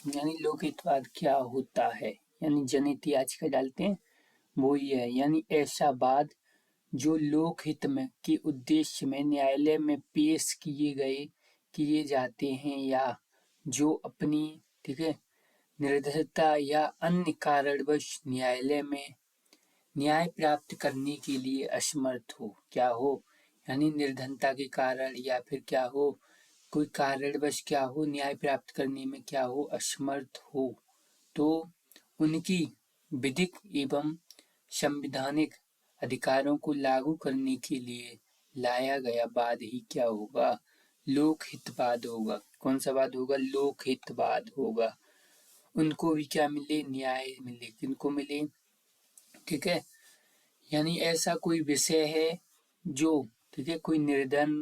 यानी लोकहितवाद क्या होता है, यानी जनहित याचिका डालते हैं वो ही है। यानी ऐसा वाद जो लोकहित में के उद्देश्य में न्यायालय में पेश किए जाते हैं या जो अपनी ठीक है निर्धरता या अन्य कारणवश न्यायालय में न्याय प्राप्त करने के लिए असमर्थ हो, क्या हो, यानी निर्धनता के कारण या फिर क्या हो, कोई कारणवश क्या हो, न्याय प्राप्त करने में क्या हो, असमर्थ हो, तो उनकी विधिक एवं संवैधानिक अधिकारों को लागू करने के लिए लाया गया वाद ही क्या होगा, लोकहितवाद होगा। कौन सा वाद होगा? लोकहितवाद होगा। उनको भी क्या मिले? न्याय मिले। किनको मिले? ठीक है, यानी ऐसा कोई विषय है जो ठीक है कोई निर्धन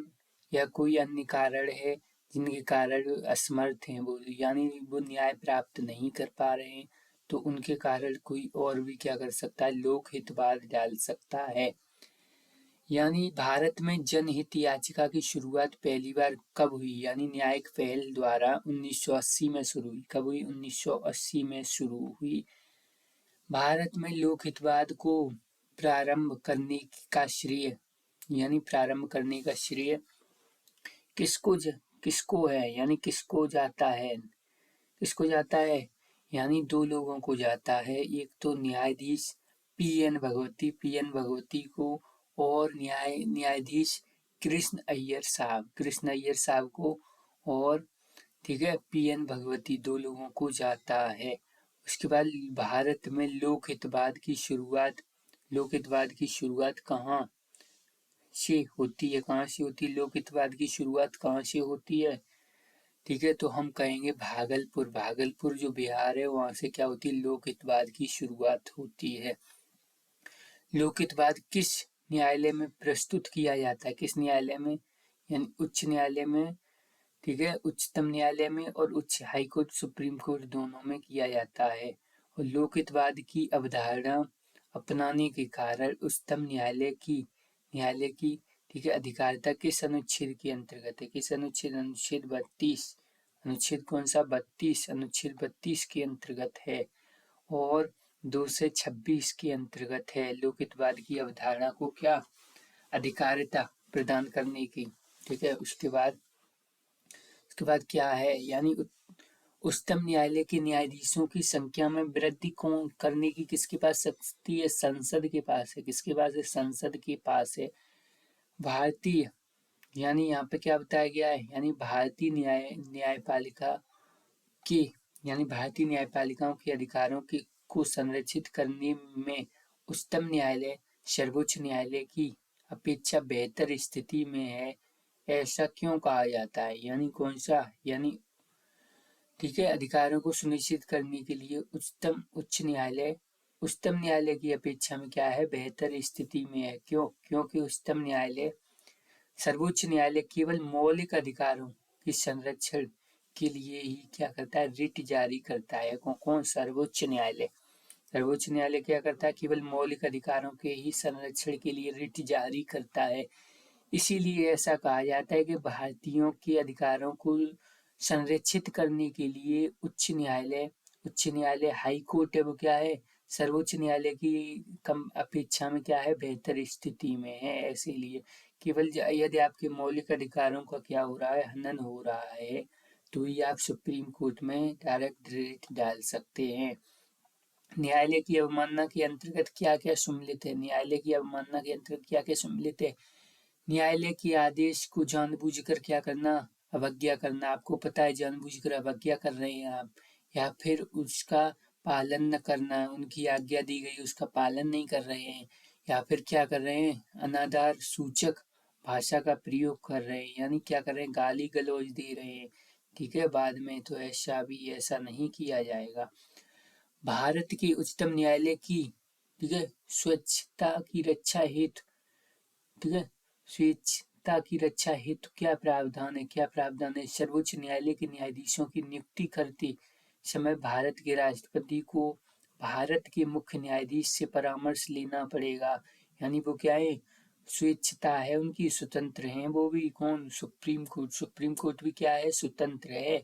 या कोई अन्य कारण है जिनके कारण असमर्थ हैं वो, यानी वो न्याय प्राप्त नहीं कर पा रहे हैं, तो उनके कारण कोई और भी क्या कर सकता है? लोकहितवाद डाल सकता है। यानी भारत में जनहित याचिका की शुरुआत पहली बार कब हुई? यानी न्यायिक पहल द्वारा 1980 में शुरू हुई। कब हुई? 1980 में शुरू हुई। भारत में लोकहितवाद को प्रारंभ करने का श्रेय यानी प्रारंभ करने का श्रेय किसको है? यानी किसको जाता है? किसको जाता है? यानी दो लोगों को जाता है। एक तो न्यायाधीश पी एन भगवती को और न्यायाधीश कृष्ण अय्यर साहब को, और ठीक है पी एन भगवती दो लोगों को जाता है। उसके बाद भारत में लोकहितवाद की शुरुआत कहाँ से होती है? कहाँ से होती है लोकहितवाद की शुरुआत? कहाँ से होती है? ठीक है, तो हम कहेंगे भागलपुर जो बिहार है वहां से क्या होती है? लोकहितवाद की शुरुआत होती है। लोकहितवाद किस न्यायालय में प्रस्तुत किया जाता है? किस न्यायालय में? यानी उच्च न्यायालय में, ठीक है, उच्चतम न्यायालय में और उच्च हाई कोर्ट सुप्रीम कोर्ट दोनों में किया जाता है। और लोकहितवाद की अवधारणा अपनाने के कारण उच्चतम न्यायालय की ठीक है अधिकारिता किस अनुच्छेद के अंतर्गत है? किस अनुच्छेद? अनुच्छेद 32। अनुच्छेद कौन सा? 32। अनुच्छेद 32 के अंतर्गत है और 226 के अंतर्गत है। लोकहितवाद की अवधारणा को क्या अधिकारिता प्रदान करने की, ठीक है। उसके बाद क्या है? यानी उच्चतम न्यायालय के न्यायाधीशों की संख्या में वृद्धि कौन करने की किसके पास शक्ति है? संसद के पास है। किसके पास है? संसद के पास है। भारतीय यानी यहाँ पे क्या बताया गया है? यानी भारतीय न्यायपालिका के यानी भारतीय न्यायपालिकाओं के अधिकारों को संरक्षित करने में उच्चतम न्यायालय सर्वोच्च न्यायालय की अपेक्षा बेहतर स्थिति में है। ऐसा क्यों कहा जाता है? यानी कौन सा? यानी ठीक है अधिकारों को सुनिश्चित करने के लिए उच्चतम न्यायालय की अपेक्षा में क्या है? बेहतर स्थिति में है। क्यों? क्योंकि सर्वोच्च न्यायालय केवल मौलिक अधिकारों के संरक्षण के लिए ही क्या करता है? रिट जारी करता है। कौन? सर्वोच्च न्यायालय। सर्वोच्च न्यायालय क्या करता है? केवल मौलिक अधिकारों के ही संरक्षण के लिए रिट जारी करता है। इसीलिए ऐसा कहा जाता है कि भारतीयों के अधिकारों को संरक्षित करने के लिए उच्च न्यायालय हाई कोर्ट है वो क्या है? सर्वोच्च न्यायालय की कम अपेक्षा में क्या है? बेहतर स्थिति में है। इसीलिए केवल यदि आपके मौलिक अधिकारों का क्या हो रहा है? हनन हो रहा है, तो ही आप सुप्रीम कोर्ट में डायरेक्ट रिट डाल सकते हैं। न्यायालय की अवमानना के अंतर्गत क्या क्या सम्मिलित है? न्यायालय की अवमानना के अंतर्गत क्या क्या सम्मिलित है? न्यायालय के आदेश को जानबूझकर क्या करना? अवज्ञा करना। आपको पता है जानबूझकर अवज्ञा कर रहे हैं आप, या फिर उसका पालन न करना, उनकी आज्ञा दी गई उसका पालन नहीं कर रहे हैं, या फिर क्या कर रहे हैं? अनादर सूचक भाषा का प्रयोग कर रहे हैं, यानी क्या कर रहे हैं? गाली गलौज दे रहे हैं। ठीक है, बाद में तो ऐसा नहीं किया जाएगा। भारत के उच्चतम न्यायालय की ठीक है स्वच्छता की रक्षा हेतु ठीक है स्वच्छता की रक्षा हेतु क्या प्रावधान है? क्या प्रावधान है? सर्वोच्च न्यायालय के न्यायाधीशों की नियुक्ति करते समय भारत के राष्ट्रपति को भारत के मुख्य न्यायाधीश से परामर्श लेना पड़ेगा। यानी वो क्या है? स्वेच्छता है उनकी, स्वतंत्र हैं वो भी। कौन? सुप्रीम कोर्ट भी क्या है? स्वतंत्र है।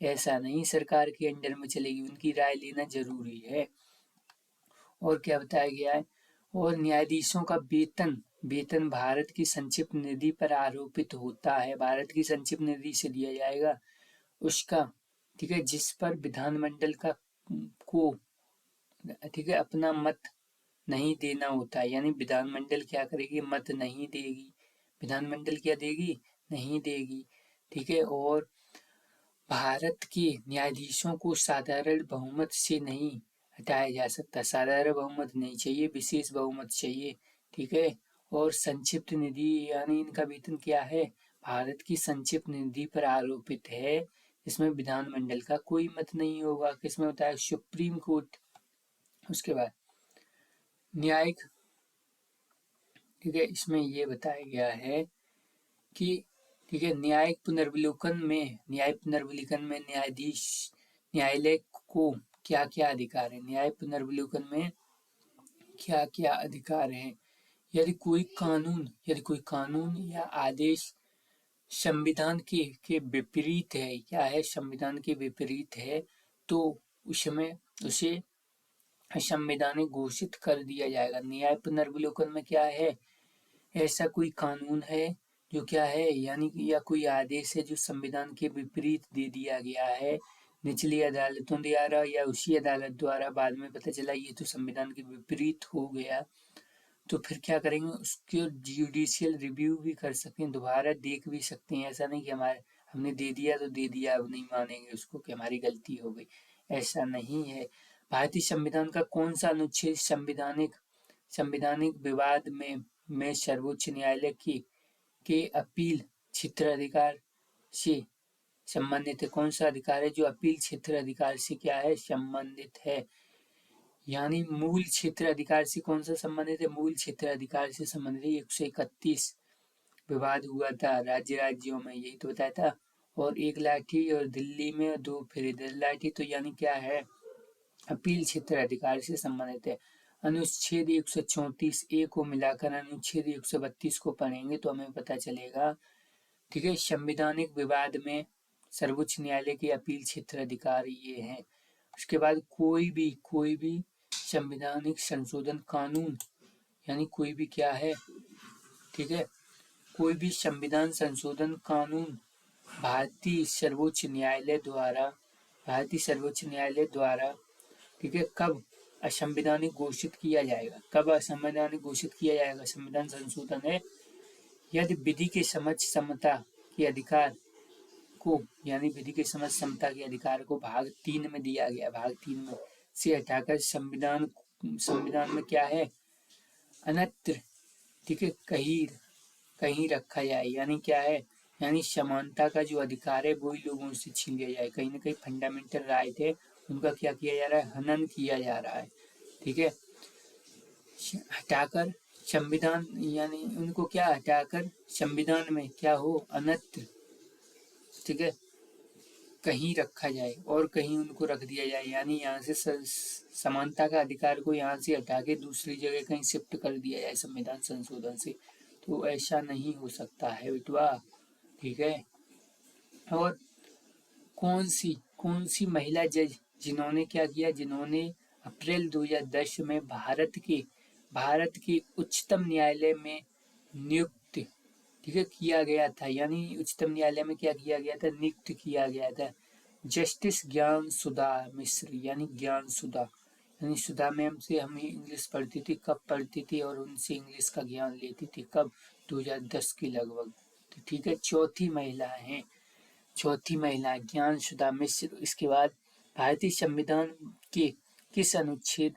ऐसा नहीं सरकार के अंडर में चलेगी, उनकी राय लेना जरूरी है। और क्या बताया गया है, और न्यायाधीशों का वेतन वेतन भारत की संचिप्त निधि पर आरोपित होता है, भारत की संचिप्त निधि से दिया जाएगा उसका, ठीक है, जिस पर विधानमंडल का को, ठीक है, अपना मत नहीं देना होता है। यानी विधानमंडल क्या करेगी, मत नहीं देगी, विधानमंडल क्या देगी, नहीं देगी, ठीक है। और भारत के न्यायाधीशों को साधारण बहुमत से नहीं हटाया जा सकता, साधारण बहुमत नहीं चाहिए, विशेष बहुमत चाहिए, ठीक है। और संक्षिप्त निधि यानी इनका वेतन क्या है, भारत की संक्षिप्त निधि पर आरोपित है, इसमें विधानमंडल का कोई मत नहीं होगा। किसमें होता है, सुप्रीम कोर्ट। उसके बाद न्यायिक, ठीक है, इसमें ये बताया गया है कि, ठीक है, न्यायिक पुनर्विलोकन में न्यायालय को क्या क्या अधिकार है, न्यायिक पुनर्विलोकन में क्या क्या अधिकार है। यदि कोई कानून या आदेश संविधान के विपरीत है, क्या है, संविधान के विपरीत है, तो उसमें उसे असंवैधानिक घोषित कर दिया जाएगा। न्याय पुनर्विलोकन में क्या है, ऐसा कोई कानून है जो क्या है, यानी कि या कोई आदेश है जो संविधान के विपरीत दे दिया गया है निचली अदालतों द्वारा, या उसी अदालत द्वारा बाद में पता चला ये तो संविधान के विपरीत हो गया, तो फिर क्या करेंगे, उसके जुडिशियल रिव्यू भी कर सकते हैं, दोबारा देख भी सकते हैं। ऐसा नहीं कि हमने दे दिया तो दे दिया, अब नहीं मानेंगे उसको कि हमारी गलती हो गई, ऐसा नहीं है। भारतीय संविधान का कौन सा अनुच्छेद संविधानिक विवाद में सर्वोच्च न्यायालय के अपील क्षेत्र अधिकार से संबंधित है, कौन सा अधिकार है जो अपील क्षेत्र अधिकार से क्या है, संबंधित है। यानी मूल क्षेत्र अधिकार से कौन सा संबंधित है, मूल क्षेत्र अधिकार से संबंधित है। 131 विवाद हुआ था राज्यों में, यही तो बताया था। और एक लाठी और दिल्ली में 2 फिर इधर लाठी, तो यानी क्या है, अपील क्षेत्र अधिकार से संबंधित है। अनुच्छेद 134 ए को मिलाकर अनुच्छेद 132 को पढ़ेंगे तो हमें पता चलेगा, ठीक है। संवैधानिक विवाद में सर्वोच्च न्यायालय के अपील क्षेत्र अधिकार ये हैं। उसके बाद कोई भी संवैधानिक संशोधन कानून, यानी कोई भी क्या है, ठीक है, कोई भी संविधान संशोधन कानून भारतीय सर्वोच्च न्यायालय द्वारा, ठीक है, कब असंवैधानिक घोषित किया जाएगा, कब असंवैधानिक घोषित किया जाएगा, संविधान संशोधन है यदि विधि के समक्ष समता के अधिकार को, यानी विधि के समक्ष समता के अधिकार को भाग 3 में दिया गया, भाग 3 में से हटाकर संविधान में क्या है, अन्यत्र, ठीक है, कहीं रखा जाए। यानी क्या है, यानी समानता का जो अधिकार है वही लोगों से छीन लिया जाए, कहीं ना कहीं फंडामेंटल राइट है उनका क्या किया जा रहा है, हनन किया जा रहा है, ठीक है। हटाकर संविधान, यानी उनको क्या हटाकर संविधान में क्या हो, अन्यत्र, ठीक है, कहीं रखा जाए और कहीं उनको रख दिया जाए। यानी यहाँ से समानता का अधिकार को यहाँ से हटा के दूसरी जगह कहीं शिफ्ट कर दिया जाए संविधान संशोधन से, तो ऐसा नहीं हो सकता है बेटवा, ठीक है। और कौन सी महिला जज जिन्होंने क्या किया, जिन्होंने अप्रैल 2010 में भारत के उच्चतम न्यायालय में नियुक्त, ठीक है, किया गया था। यानी उच्चतम न्यायालय में क्या किया गया था, नियुक्त किया गया था जस्टिस ज्ञान सुधा मिश्र, यानी ज्ञान सुधा, यानी सुधा मैम से हम इंग्लिश पढ़ती थी, कब पढ़ती थी और उनसे इंग्लिश का ज्ञान लेती थी, कब, 2010 के लगभग, तो ठीक है, चौथी महिला ज्ञान सुधा मिश्र। इसके बाद भारतीय संविधान के किस अनुच्छेद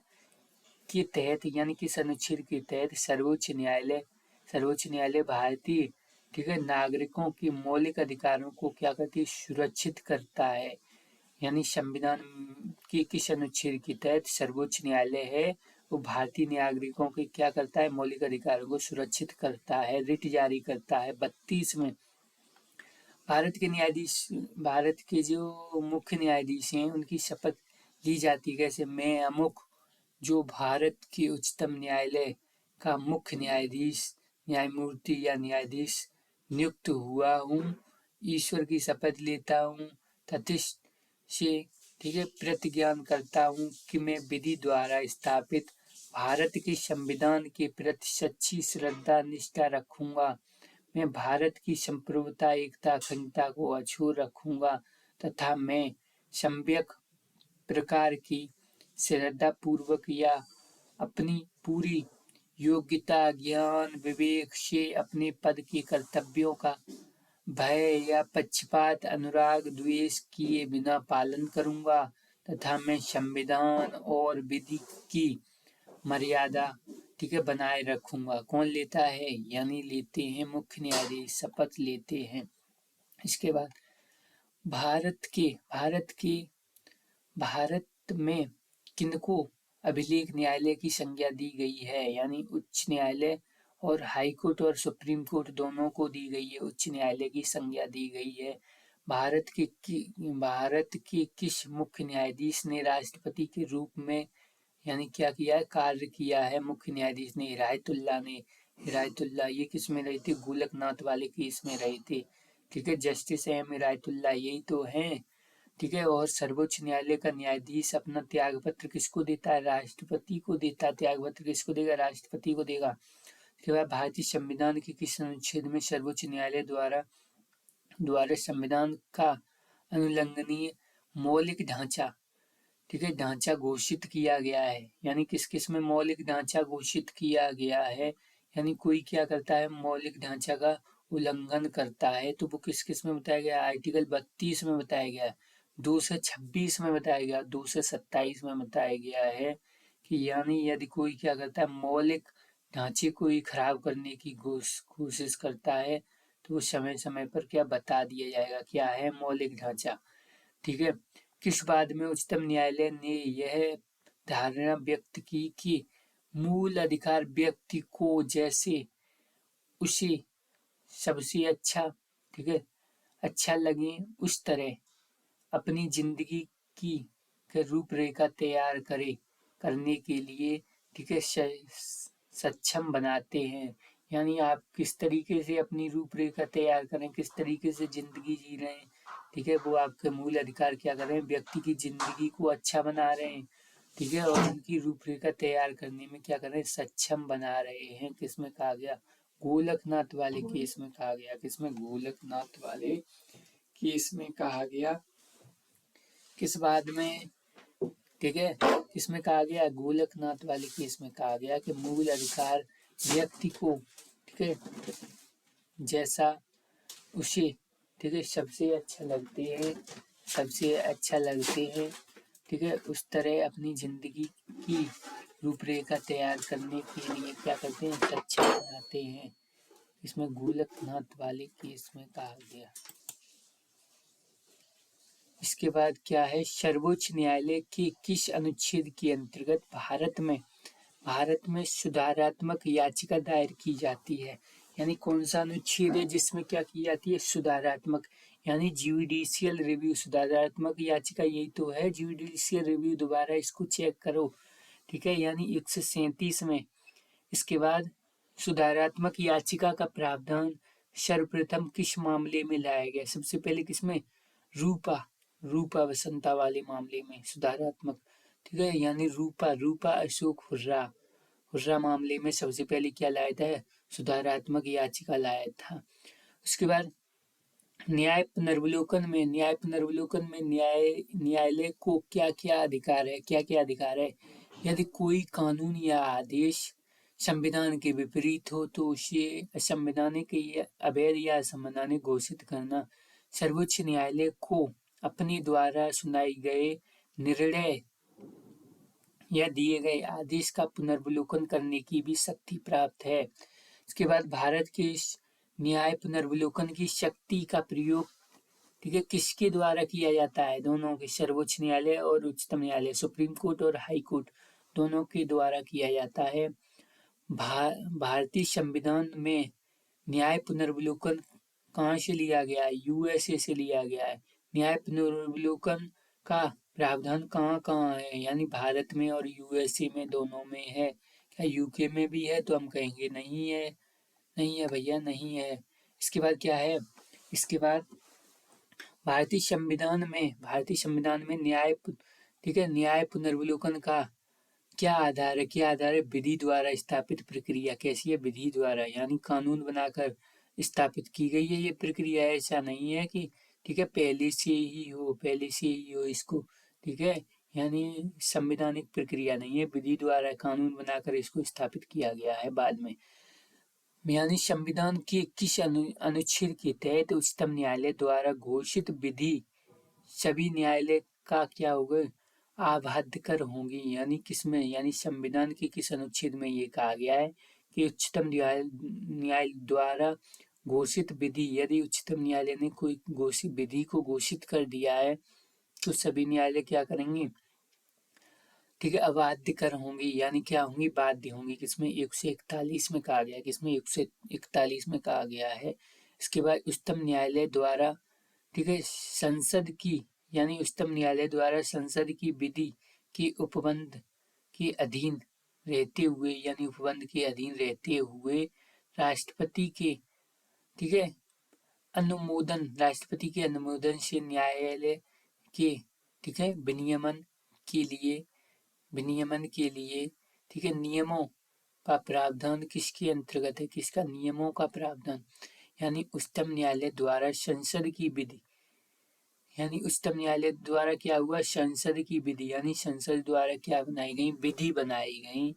के तहत, यानी किस अनुच्छेद के तहत सर्वोच्च न्यायालय भारतीय, ठीक है, नागरिकों के मौलिक अधिकारों को क्या करती है, सुरक्षित करता है। यानी संविधान के किस अनुच्छेद के तहत सर्वोच्च न्यायालय है वो भारतीय नागरिकों के क्या करता है, मौलिक अधिकारों को सुरक्षित करता है, रिट जारी करता है। 32 में भारत के जो मुख्य न्यायाधीश हैं उनकी शपथ ली जाती है कैसे, मैं अमुक जो भारत के उच्चतम न्यायालय का मुख्य न्यायमूर्ति या न्यायाधीश नियुक्त हुआ हूँ, ईश्वर की शपथ लेता हूँ, से ठीक है प्रतिज्ञान करता हूँ कि मैं विधि द्वारा स्थापित भारत के संविधान के प्रति सच्ची श्रद्धा निष्ठा रखूंगा। मैं भारत की संप्रभुता एकता अखंडता को अछूत रखूंगा तथा मैं सम्यक प्रकार की श्रद्धा पूर्वक या अपनी पूरी योग्यता ज्ञान विवेक से अपने पद के कर्तव्यों का भय या पक्षपात अनुराग द्वेष किए बिना पालन करूंगा तथा मैं संविधान और विधि की मर्यादा ठीक है बनाए रखूंगा। कौन लेता है? यानी लेते हैं मुख्य न्यायाधीश, शपथ लेते हैं। इसके बाद भारत में किनको अभिलेख न्यायालय की संज्ञा दी गई है? यानी उच्च न्यायालय और हाई कोर्ट और सुप्रीम कोर्ट दोनों को दी गई है, उच्च न्यायालय की संज्ञा दी गई है। भारत के किस मुख्य न्यायाधीश ने राष्ट्रपति के रूप में यानी क्या किया है? कार्य किया है। मुख्य न्यायाधीश ने हिदायतुल्लाह ये किस में रहे थे? गोलकनाथ वाले केस में रहे थे। ठीक है, जस्टिस एम हिदायतुल्लाह यही तो हैं। ठीक है, और सर्वोच्च न्यायालय का न्यायाधीश अपना त्याग पत्र किसको देता है? राष्ट्रपति को देता है। त्याग पत्र किसको देगा? राष्ट्रपति को देगा। उसके बाद भारतीय संविधान के किस अनुच्छेद में सर्वोच्च न्यायालय द्वारा संविधान का अनुल्लंघनीय मौलिक ढांचा ठीक है ढांचा घोषित किया गया है? यानी किस किस में मौलिक ढांचा घोषित किया गया है? यानी कोई क्या करता है? मौलिक ढांचा का उल्लंघन करता है तो वो किस किस में बताया गया? आर्टिकल 32 में बताया गया, 226 में बताया गया, 227 में बताया गया है कि यानी यदि कोई क्या करता है मौलिक ढांचे को ही खराब करने की कोशिश करता है तो वो समय समय पर क्या बता दिया जाएगा क्या है मौलिक ढांचा। ठीक है, किस बाद में उच्चतम न्यायालय ने यह धारणा व्यक्त की कि मूल अधिकार व्यक्ति को जैसे उसे सबसे ठीक है अच्छा लगे उस तरह अपनी जिंदगी की रूपरेखा तैयार करने के लिए ठीक है सक्षम बनाते हैं। यानी आप किस तरीके से अपनी रूपरेखा तैयार करें, किस तरीके से जिंदगी जी रहे हैं, ठीक है वो आपके मूल अधिकार क्या कर रहे हैं? व्यक्ति की जिंदगी को अच्छा बना रहे हैं। ठीक है, और उनकी रूपरेखा तैयार करने में क्या कर रहे हैं? सक्षम बना रहे हैं। किसमें कहा गया? गोलकनाथ वाले केस में कहा गया। किसमें? गोलकनाथ वाले केस में कहा गया। किस बाद में? ठीक है, किसमें कहा गया? गोलकनाथ वाले केस में कहा गया कि मूल अधिकार व्यक्ति को ठीक है जैसा उसे ठीक है सबसे अच्छा लगते हैं ठीक है उस तरह अपनी जिंदगी की रूपरेखा तैयार करने के लिए क्या करते हैं? सक्षम बनाते हैं। इसमें गोलकनाथ वाले केस में कहा गया। इसके बाद क्या है? सर्वोच्च न्यायालय के किस अनुच्छेद के अंतर्गत भारत में सुधारात्मक याचिका दायर की जाती है? यानी कौन सा अनुच्छेद है जिसमें क्या की जाती है? सुधारात्मक यानी जुडिशियल रिव्यू। सुधारात्मक याचिका यही तो है, जुडिशियल रिव्यू। दोबारा इसको चेक करो। ठीक है, यानी 137 में। इसके बाद सुधारात्मक याचिका का प्रावधान सर्वप्रथम किस मामले में लाया गया? सबसे पहले किसमें? रूपा वसंता वाले मामले में सुधारात्मक। ठीक है, यानी रूपा अशोक हुर्रा मामले में सबसे पहले क्या लाया था? सुधारात्मक याचिका लाया था। उसके बाद न्याय पुनर्वलोकन में न्यायालय को क्या क्या अधिकार है? यदि कोई कानून या आदेश संविधान के विपरीत हो तो उसे असंवैधानिक अवैध या असंवैधानिक घोषित करना। सर्वोच्च न्यायालय को अपने द्वारा सुनाए गए निर्णय या दिए गए आदेश का पुनर्वलोकन करने की भी शक्ति प्राप्त है। इसके बाद भारत के न्याय पुनर्वलोकन की शक्ति का प्रयोग ठीक है किसके द्वारा किया जाता है? दोनों के, सर्वोच्च न्यायालय और उच्चतम न्यायालय, सुप्रीम कोर्ट और हाई कोर्ट दोनों के द्वारा किया जाता है। भारतीय संविधान में न्याय पुनर्वलोकन कहाँ से लिया गया है? यूएसए से लिया गया है। न्याय पुनर्वलोकन का प्रावधान कहाँ कहाँ है? यानी भारत में और यूएसए में दोनों में है। क्या यूके में भी है? तो हम कहेंगे नहीं है भैया, नहीं है। इसके बाद क्या है? इसके बाद भारतीय संविधान में न्याय, ठीक है, न्याय पुनर्विलोकन का क्या आधार है? क्या आधार है? विधि द्वारा स्थापित प्रक्रिया। कैसी है? विधि द्वारा, यानी कानून बनाकर स्थापित की गई है ये प्रक्रिया। ऐसा नहीं है कि ठीक है पहले से ही हो इसको, ठीक है, यानी संवैधानिक प्रक्रिया नहीं है, विधि द्वारा कानून बनाकर इसको स्थापित किया गया है बाद में। यानी संविधान के किस अनुच्छेद के तहत उच्चतम न्यायालय द्वारा घोषित विधि सभी न्यायालय का क्या होगा? आबाध्यकर होंगी। यानी किसमें? यानी संविधान के किस अनुच्छेद में ये कहा गया है कि उच्चतम न्यायालय द्वारा घोषित विधि, यदि उच्चतम न्यायालय ने कोई घोषित विधि को घोषित कर दिया है तो सभी न्यायालय क्या करेंगे? ठीक है, अबाध्यकर होंगी, यानी क्या होंगी? बाध्य होंगी। किसमें? 141 में कहा गया है। किसमें? 141 में कहा गया है। इसके बाद उच्चतम न्यायालय द्वारा, ठीक है, संसद की, यानी उच्चतम न्यायालय द्वारा संसद की विधि के उपबंध के अधीन रहते हुए, यानी उपबंध के अधीन रहते हुए राष्ट्रपति के, ठीक है, राष्ट्रपति के अनुमोदन से न्यायालय के, ठीक है, विनियमन के लिए, ठीक है, नियमों का प्रावधान किसके अंतर्गत है? किसका? नियमों का प्रावधान, यानी उच्चतम न्यायालय द्वारा संसद की विधि, यानी उच्चतम न्यायालय द्वारा क्या हुआ? संसद की विधि, यानी संसद द्वारा क्या बनाई गई? विधि बनाई गई।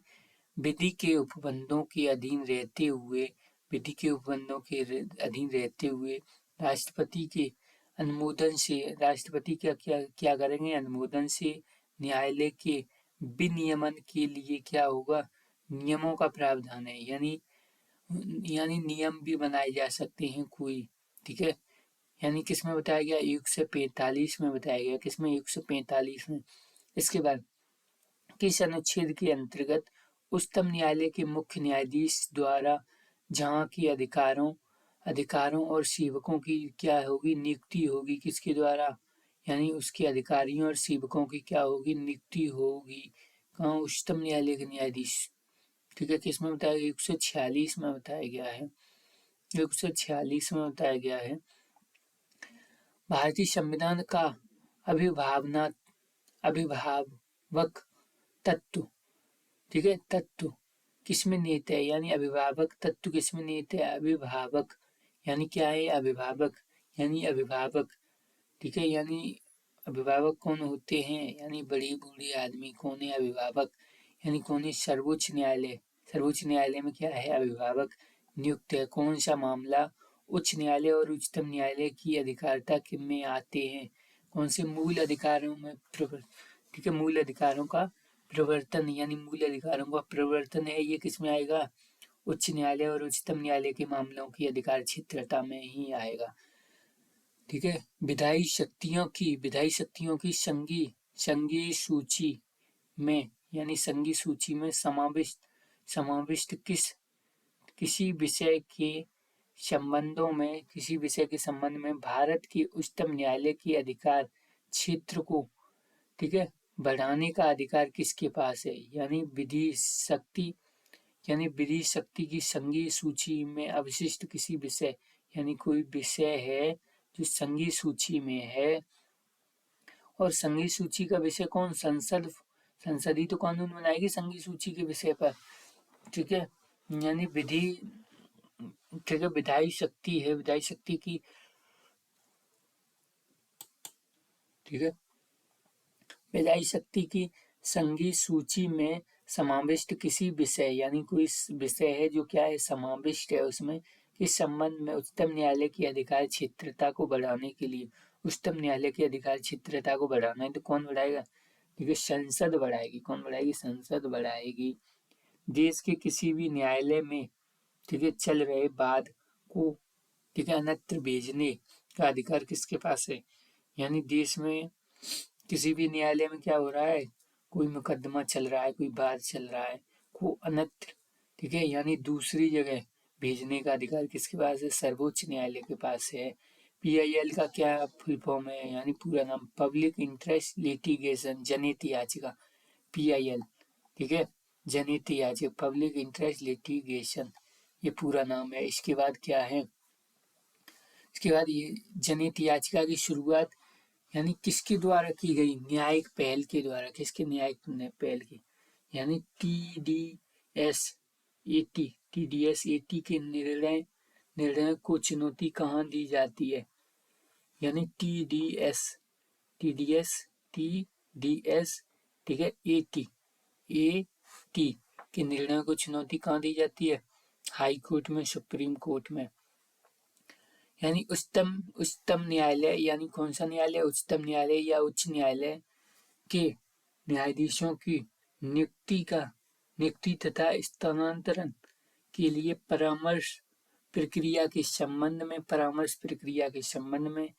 विधि के उपबंधों के अधीन रहते हुए, विधि के उपबंधों के अधीन रहते हुए राष्ट्रपति के अनुमोदन से, राष्ट्रपति क्या क्या क्या करेंगे? अनुमोदन से न्यायालय के विनियमन के लिए क्या होगा? नियमों का प्रावधान है, यानी नियम भी बनाए जा सकते हैं कोई, ठीक है। यानी किसमें बताया गया? 145 में बताया गया। किसमें? 145 में। इसके बाद किस अनुच्छेद के अंतर्गत उच्चतम न्यायालय के मुख्य न्यायाधीश द्वारा जहाँ की अधिकारों और सेवकों की क्या होगी? नियुक्ति होगी। किसके द्वारा? यानी उसके अधिकारियों और सेवकों की क्या होगी? नियुक्ति होगी। कहाँ? उच्चतम न्यायालय के न्यायाधीश, ठीक है। किसमें बताया गया? 146 में बताया गया है। 146 में बताया गया है। भारतीय संविधान का अभिभावक तत्व, ठीक है, तत्व किसमें निहित है? यानी अभिभावक तत्व किसमें निहित है? अभिभावक, यानी क्या है? अभिभावक, यानी अभिभावक, ठीक है, यानी अभिभावक कौन होते हैं? यानी बड़ी बूढ़ी आदमी कौन है? अभिभावक, यानी कौन है? सर्वोच्च न्यायालय में क्या है? अभिभावक नियुक्त है। कौन सा मामला? उच्च न्यायालय और उच्चतम न्यायालय की अधिकारिता में आते हैं। कौन से? मूल अधिकारों में, ठीक है, मूल अधिकारों का प्रवर्तन, यानी मूल अधिकारों का प्रवर्तन है, ये किस में आएगा? उच्च न्यायालय और उच्चतम न्यायालय के मामलों की अधिकार क्षेत्रता में ही आएगा, ठीक है। विधायी शक्तियों की संघीय सूची में, यानी संघीय सूची में समाविष्ट किसी विषय के संबंध में भारत के उच्चतम न्यायालय के अधिकार क्षेत्र को, ठीक है, बढ़ाने का अधिकार किसके पास है? यानी विधि शक्ति की संघीय सूची में अवशिष्ट किसी विषय, यानी कोई विषय है जो संघीय सूची में है, और संघीय सूची का विषय कौन? संसद ही तो कानून बनाएगी संघीय सूची के विषय पर, ठीक है। यानी विधि, ठीक है, विधायी शक्ति की, ठीक है, विधायी शक्ति की संघीय सूची में समाविष्ट किसी विषय, यानी कोई विषय है जो क्या है? समाविष्ट है उसमें, इस संबंध में उच्चतम न्यायालय की अधिकार क्षेत्रता को बढ़ाने के लिए, उच्चतम न्यायालय की अधिकार क्षेत्रता को बढ़ाना है तो कौन बढ़ाएगा? ठीक है, संसद बढ़ाएगी। कौन बढ़ाएगी? संसद बढ़ाएगी। देश के किसी भी न्यायालय में, ठीक है, चल रहे वाद को, ठीक है, अन्यत्र भेजने का अधिकार किसके पास है? यानी देश में किसी भी न्यायालय में क्या हो रहा है? कोई मुकदमा चल रहा है, कोई वाद चल रहा है, को अन्यत्र, ठीक है, यानी दूसरी जगह भेजने का अधिकार किसके पास है? सर्वोच्च न्यायालय के पास है। PIL का क्या फुल फॉर्म है? यानी पूरा नाम पब्लिक इंटरेस्ट लिटिगेशन जनहित याचिका, PIL, ठीक है, जनहित याचिका, पब्लिक इंटरेस्ट लिटिगेशन, ये पूरा नाम है। इसके बाद क्या है? इसके बाद ये जनहित याचिका की शुरुआत यानी किसके द्वारा की गई, न्यायिक पहल के द्वारा। किसके न्यायिक पहल की, यानी टीडीएस एटी के निर्णय को चुनौती कहाँ दी जाती है, यानी टीडीएस ठीक है एटी के निर्णय को चुनौती कहाँ दी जाती है, हाई कोर्ट में, सुप्रीम कोर्ट में। यानी उच्चतम न्यायालय, यानी कौन सा न्यायालय, उच्चतम न्यायालय या उच्च न्यायालय के न्यायाधीशों की नियुक्ति तथा स्थानांतरण के लिए परामर्श प्रक्रिया के संबंध में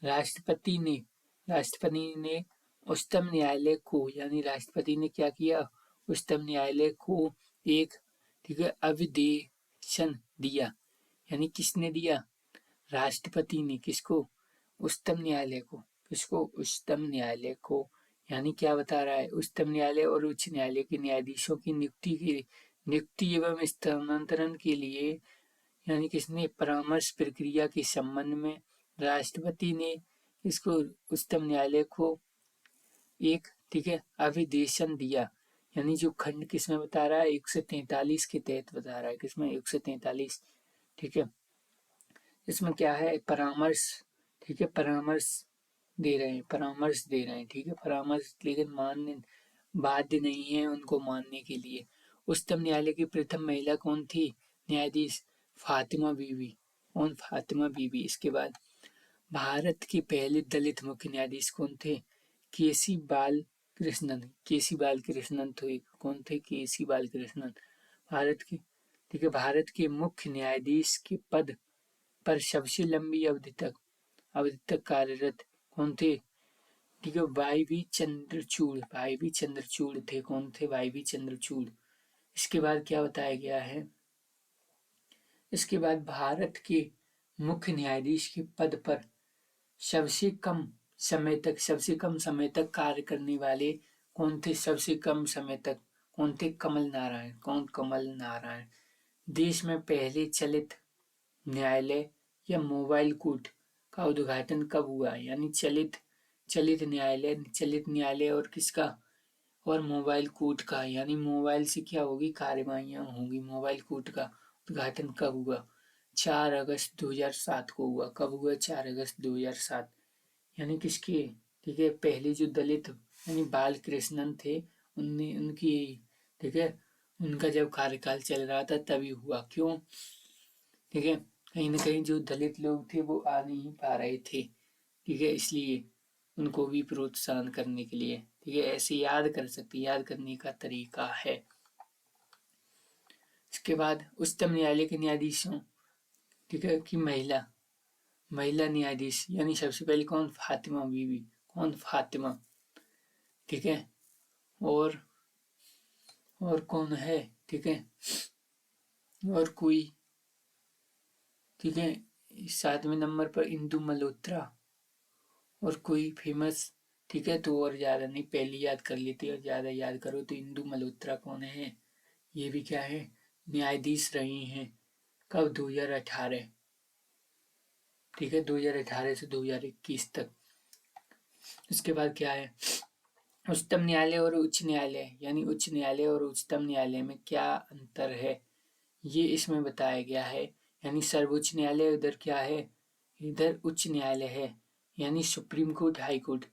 राष्ट्रपति ने उच्चतम न्यायालय को, यानी राष्ट्रपति ने क्या किया, उच्चतम न्यायालय को एक अभिदेशन दिया। यानी किसने दिया, राष्ट्रपति ने। किसको, उच्चतम न्यायालय को। किसको, उच्चतम न्यायालय को। यानी क्या बता रहा है, उच्चतम न्यायालय और उच्च न्यायालय के न्यायाधीशों की नियुक्ति एवं स्थानांतरण के लिए, यानी किसने, परामर्श प्रक्रिया के संबंध में राष्ट्रपति ने इसको उच्चतम न्यायालय को एक अभिदेशन दिया। यानी जो खंड किसमें बता रहा है, 143 के तहत बता रहा है। किसमें, 143। ठीक है, इसमें क्या है, परामर्श। ठीक है, परामर्श दे रहे हैं। ठीक है, परामर्श, लेकिन बाध्य नहीं है उनको मानने के लिए। उच्चतम न्यायालय की प्रथम महिला कौन थी, न्यायाधीश फातिमा बीबी। कौन, फातिमा बीबी। इसके बाद भारत के पहले दलित मुख्य न्यायाधीश कौन थे, केसी बालकृष्णन। थे। कौन थे, केसी बालकृष्णन। भारत के मुख्य न्यायाधीश के पद पर सबसे लंबी अवधि तक कार्यरत कौन थे, ठीक है, वाई बी चंद्रचूड़ थे। कौन थे, वाई बी चंद्रचूड़। इसके बाद क्या बताया गया है, इसके बाद भारत के मुख्य न्यायाधीश के पद पर सबसे कम समय तक कार्य करने वाले कौन थे, सबसे कम समय तक कौन थे, कमल नारायण। देश में पहले चलित न्यायालय या मोबाइल कोर्ट का उद्घाटन कब हुआ, यानी चलित न्यायालय और किसका, और मोबाइल कोर्ट का, यानी मोबाइल से क्या होगी, कार्यवाहियां होंगी। मोबाइल कोर्ट का उद्घाटन कब हुआ, 4 अगस्त 2007 को हुआ। कब हुआ, 4 अगस्त 2007। यानी किसके, ठीक है, पहले जो दलित यानी बाल कृष्णन थे, उनकी, ठीक है, उनका जब कार्यकाल चल रहा था तभी हुआ। क्यों, ठीक है, कहीं ना कहीं जो दलित लोग थे वो आ नहीं पा रहे थे, ठीक है, इसलिए उनको भी प्रोत्साहन करने के लिए, ठीक है, ऐसे याद कर सकते, याद करने का तरीका है। इसके बाद उच्चतम न्यायालय के न्यायाधीशों, ठीक है, कि महिला न्यायाधीश, यानी सबसे पहले कौन, फातिमा बीबी। कौन, फातिमा। ठीक है, और कौन है, ठीक है, और कोई, ठीक है, 7वें नंबर पर इंदु मल्होत्रा, और कोई फेमस, ठीक है, तो और ज्यादा नहीं, पहली याद कर लेते और ज्यादा याद करो तो इंदु मल्होत्रा कौन है, ये भी क्या है, न्यायाधीश रही हैं। कब, 2018। ठीक है, 2018 से 2021 तक। इसके बाद क्या है, उच्चतम न्यायालय और उच्च न्यायालय, यानी उच्च न्यायालय और उच्चतम न्यायालय में क्या अंतर है, ये इसमें बताया गया है। यानी सर्वोच्च न्यायालय इधर क्या है, इधर उच्च न्यायालय है, यानी सुप्रीम कोर्ट, हाई कोर्ट।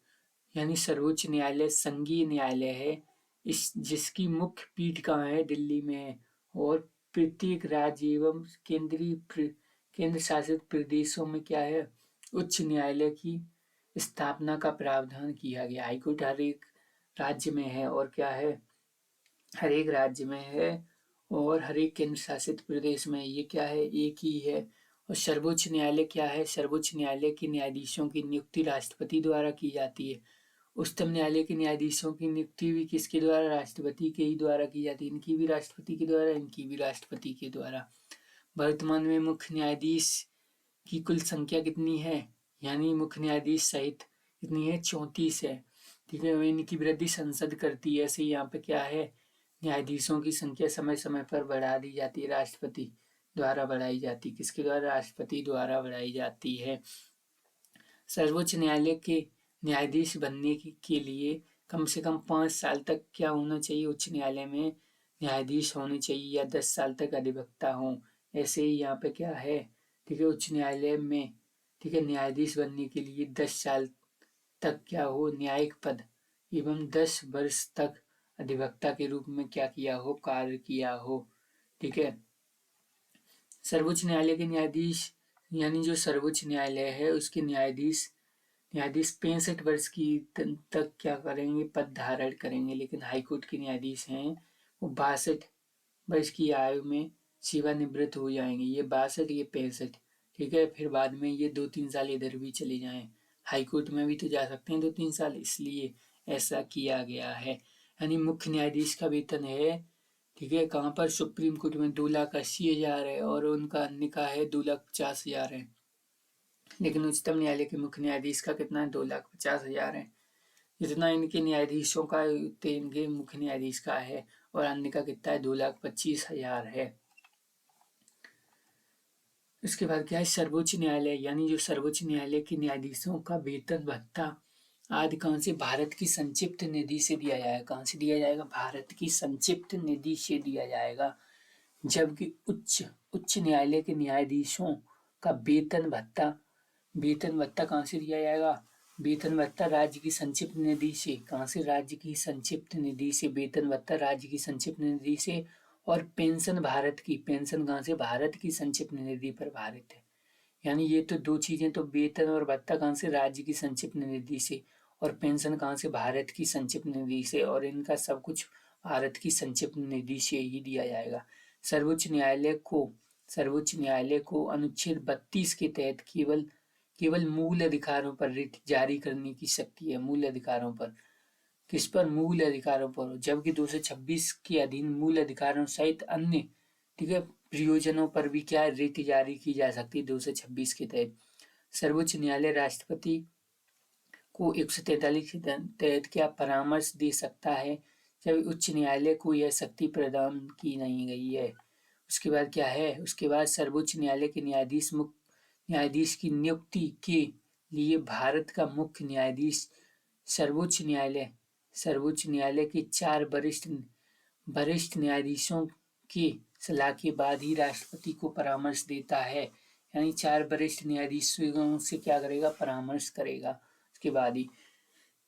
यानी सर्वोच्च न्यायालय संघीय न्यायालय है, जिसकी मुख्य पीठ कहाँ है, दिल्ली में है, और प्रत्येक राज्य एवं केंद्र शासित प्रदेशों में क्या है, उच्च न्यायालय की स्थापना का प्रावधान किया गया। हाईकोर्ट हर एक राज्य में है, और क्या है, हर एक राज्य में है, और हर एक केंद्र शासित प्रदेश में ये क्या है, एक ही है। और सर्वोच्च न्यायालय क्या है, सर्वोच्च न्यायालय के न्यायाधीशों की नियुक्ति राष्ट्रपति द्वारा की जाती है। उच्चतम न्यायालय के न्यायाधीशों की नियुक्ति भी किसके द्वारा, राष्ट्रपति के ही द्वारा की जाती है। इनकी भी राष्ट्रपति के द्वारा, इनकी भी राष्ट्रपति के द्वारा। वर्तमान में मुख्य न्यायाधीश की कुल संख्या कितनी है, यानी मुख्य न्यायाधीश सहित कितनी है, 34 है। ठीक है, इनकी वृद्धि संसद करती है। ऐसे यहाँ पे क्या है, न्यायाधीशों की संख्या समय समय पर बढ़ा दी जाती है, राष्ट्रपति, द्वारा बढ़ाई जाती है? किसके द्वारा? राष्ट्रपति द्वारा बढ़ाई जाती है। सर्वोच्च न्यायालय के न्यायाधीश बनने के लिए कम से कम 5 साल तक क्या होना चाहिए? उच्च न्यायालय में न्यायाधीश होने चाहिए या 10 साल तक अधिवक्ता हों। ऐसे ही यहाँ पे क्या है, ठीक है, उच्च न्यायालय में, ठीक है, न्यायाधीश बनने के लिए 10 साल तक क्या हो, न्यायिक पद एवं 10 वर्ष तक अधिवक्ता के रूप में क्या किया हो, कार्य किया हो। ठीक है, सर्वोच्च न्यायालय के न्यायाधीश यानी जो सर्वोच्च न्यायालय है उसके न्यायाधीश 65 वर्ष की तक क्या करेंगे, पद धारण करेंगे। लेकिन हाईकोर्ट के न्यायाधीश हैं वो 62 वर्ष की आयु में सेवानिवृत्त हो जाएंगे। ये 62, ये 65, ठीक है। फिर बाद में ये 2-3 साल इधर भी चले जाएं, हाईकोर्ट में भी तो जा सकते हैं 2-3 साल, इसलिए ऐसा किया गया है। यानी मुख्य न्यायाधीश का वेतन है, ठीक है, कहाँ पर? सुप्रीम कोर्ट में 2,80,000 है और उनका अन्य का है 2,50,000 है। लेकिन उच्चतम न्यायालय के मुख्य न्यायाधीश का कितना है? 2,50,000 है। जितना इनके न्यायाधीशों का उतने इनके मुख्य न्यायाधीश का है, और अन्य का कितना है? 2,25,000 है। इसके बाद क्या है? सर्वोच्च न्यायालय यानी जो सर्वोच्च न्यायालय के न्यायाधीशों का वेतन भत्ता आदि कहाँ से? भारत की संचिप्त निधि से दिया जाएगा। कहाँ से दिया जाएगा? भारत की संचिप्त निधि से दिया जाएगा। जबकि उच्च न्यायालय के न्यायाधीशों का वेतन भत्ता कहाँ से दिया जाएगा? वेतन भत्ता राज्य की संचिप्त निधि से। कहाँ से? राज्य की संचिप्त निधि से वेतन भत्ता राज्य की संचिप्त निधि से। और पेंशन पेंशन कहाँ से? भारत की संचिप्त निधि पर भारित है। यानी ये तो दो चीजें, तो वेतन और भत्ता कहाँ से? राज्य की संचिप्त निधि से। और पेंशन कहाँ से? भारत की संचिप्त निधि से। और इनका सब कुछ भारत की संचिप्त निधि से ही दिया जाएगा। सर्वोच्च न्यायालय को अनुच्छेद 32 के तहत केवल मूल अधिकारों पर रिट जारी करने की शक्ति है। मूल अधिकारों पर, किस पर? मूल अधिकारों पर। जबकि 226 के अधीन मूल अधिकारों सहित अन्य, ठीक है, प्रयोजनों पर भी क्या है? रिट जारी की जा सकती है 226 के तहत। सर्वोच्च न्यायालय राष्ट्रपति को 143 के तहत क्या परामर्श दे सकता है, जब उच्च न्यायालय को यह शक्ति प्रदान की नहीं गई है। उसके बाद क्या है? उसके बाद सर्वोच्च न्यायालय के न्यायाधीश की नियुक्ति के लिए भारत का मुख्य न्यायाधीश सर्वोच्च न्यायालय के 4 वरिष्ठ न्यायाधीशों की सलाह के बाद ही राष्ट्रपति को परामर्श देता है। यानी 4 वरिष्ठ न्यायाधीशों से क्या करेगा? परामर्श करेगा। उसके बाद ही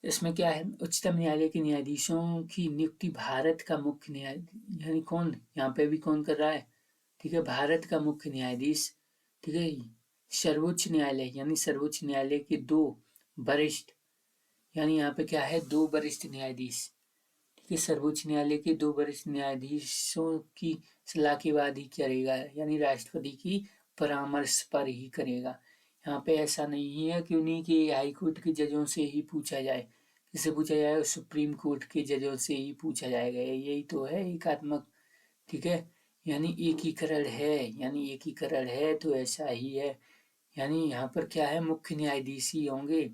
इसमें क्या है? उच्चतम न्यायालय के न्यायाधीशों की नियुक्ति भारत का मुख्य न्यायाधीश, यानी कौन? यहाँ पे भी कौन कर रहा है? ठीक है, भारत का मुख्य न्यायाधीश, ठीक है। सर्वोच्च न्यायालय यानी सर्वोच्च न्यायालय के 2 वरिष्ठ, यानी यहाँ पे क्या है? 2 वरिष्ठ न्यायाधीश, ठीक है। सर्वोच्च न्यायालय के 2 वरिष्ठ न्यायाधीशों की सलाह के बाद ही करेगा, यानी राष्ट्रपति की परामर्श पर ही करेगा। यहाँ पे ऐसा नहीं है कि उन्हीं के हाई कोर्ट के जजों से ही पूछा जाए। किससे पूछा जाएगा? सुप्रीम कोर्ट के जजों से ही पूछा जाएगा। यही तो है एकात्मक, ठीक है। यानी एकीकरण है तो ऐसा ही है। यानी यहाँ पर क्या है? मुख्य न्यायाधीश ही होंगे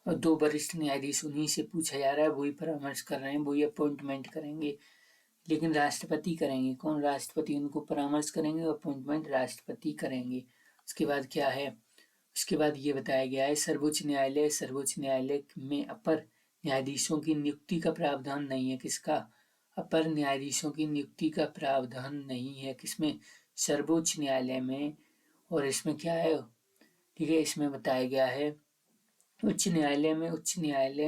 और 2 वरिष्ठ न्यायाधीश, उन्हीं से पूछा जा रहा है, वही परामर्श कर रहे हैं, वही अपॉइंटमेंट करेंगे। लेकिन राष्ट्रपति करेंगे। कौन? राष्ट्रपति उनको परामर्श करेंगे और अपॉइंटमेंट राष्ट्रपति करेंगे। उसके बाद क्या है? उसके बाद ये बताया गया है सर्वोच्च न्यायालय में अपर न्यायाधीशों की नियुक्ति का प्रावधान नहीं है। किसका? अपर न्यायाधीशों की नियुक्ति का प्रावधान नहीं है। किसमें? सर्वोच्च न्यायालय में। और इसमें क्या है? ठीक है, इसमें बताया गया है उच्च न्यायालय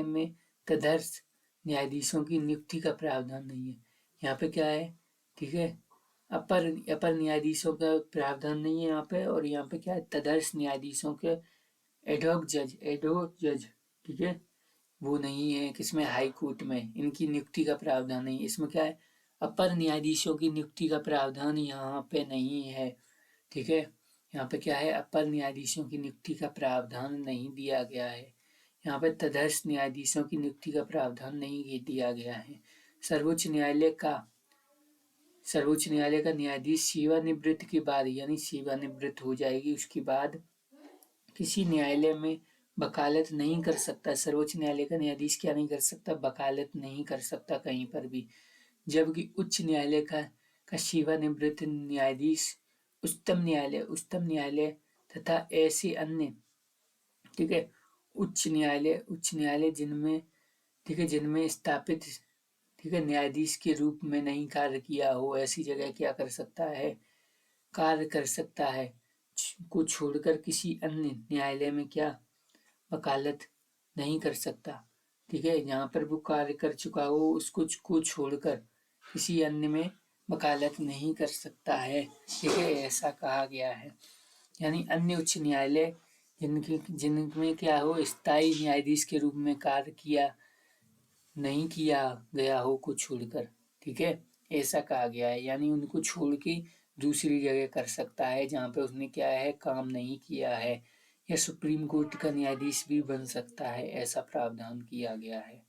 में तदर्थ न्यायाधीशों की नियुक्ति का प्रावधान नहीं है। यहाँ पे क्या है? ठीक है, अपर न्यायाधीशों का प्रावधान नहीं है यहाँ पे। और यहाँ पे क्या है? तदर्थ न्यायाधीशों के एडहॉक जज, ठीक है, वो नहीं है। किसमें? हाई कोर्ट में इनकी नियुक्ति का प्रावधान नहीं है। इसमें क्या है? अपर न्यायाधीशों की नियुक्ति का प्रावधान यहाँ पे नहीं है, ठीक है। यहाँ पे क्या है? अपर न्यायाधीशों की नियुक्ति का प्रावधान नहीं दिया गया है। यहाँ पे तदर्थ न्यायाधीशों की नियुक्ति का प्रावधान नहीं दिया गया है। सर्वोच्च न्यायालय का न्यायाधीश सेवानिवृत्ति के बाद, यानी सेवानिवृत्त हो जाएगी उसके बाद किसी न्यायालय में वकालत नहीं कर सकता। सर्वोच्च न्यायालय का न्यायाधीश क्या नहीं कर सकता? वकालत नहीं कर सकता कहीं पर भी। जबकि उच्च न्यायालय का सेवानिवृत्त न्यायाधीश उच्चतम न्यायालय तथा ऐसे अन्य, ठीक है, उच्च न्यायालय जिनमें, ठीक है, जिनमें स्थापित, ठीक है, न्यायाधीश के रूप में नहीं कार्य किया हो, ऐसी जगह क्या कर सकता है, कार्य कर सकता है, को छोड़कर किसी अन्य न्यायालय में क्या वकालत नहीं कर सकता। ठीक है, जहाँ पर वो कार्य कर चुका हो उसको को छोड़कर किसी अन्य में वकालत नहीं कर सकता है। ठीक है, ऐसा कहा गया है। यानी अन्य उच्च न्यायालय जिनमें क्या हो, स्थायी न्यायाधीश के रूप में कार्य किया नहीं किया गया हो को छोड़कर। ठीक है, ऐसा कहा गया है, यानी उनको छोड़ के दूसरी जगह कर सकता है जहाँ पे उसने क्या है, काम नहीं किया है, या सुप्रीम कोर्ट का न्यायाधीश भी बन सकता है, ऐसा प्रावधान किया गया है।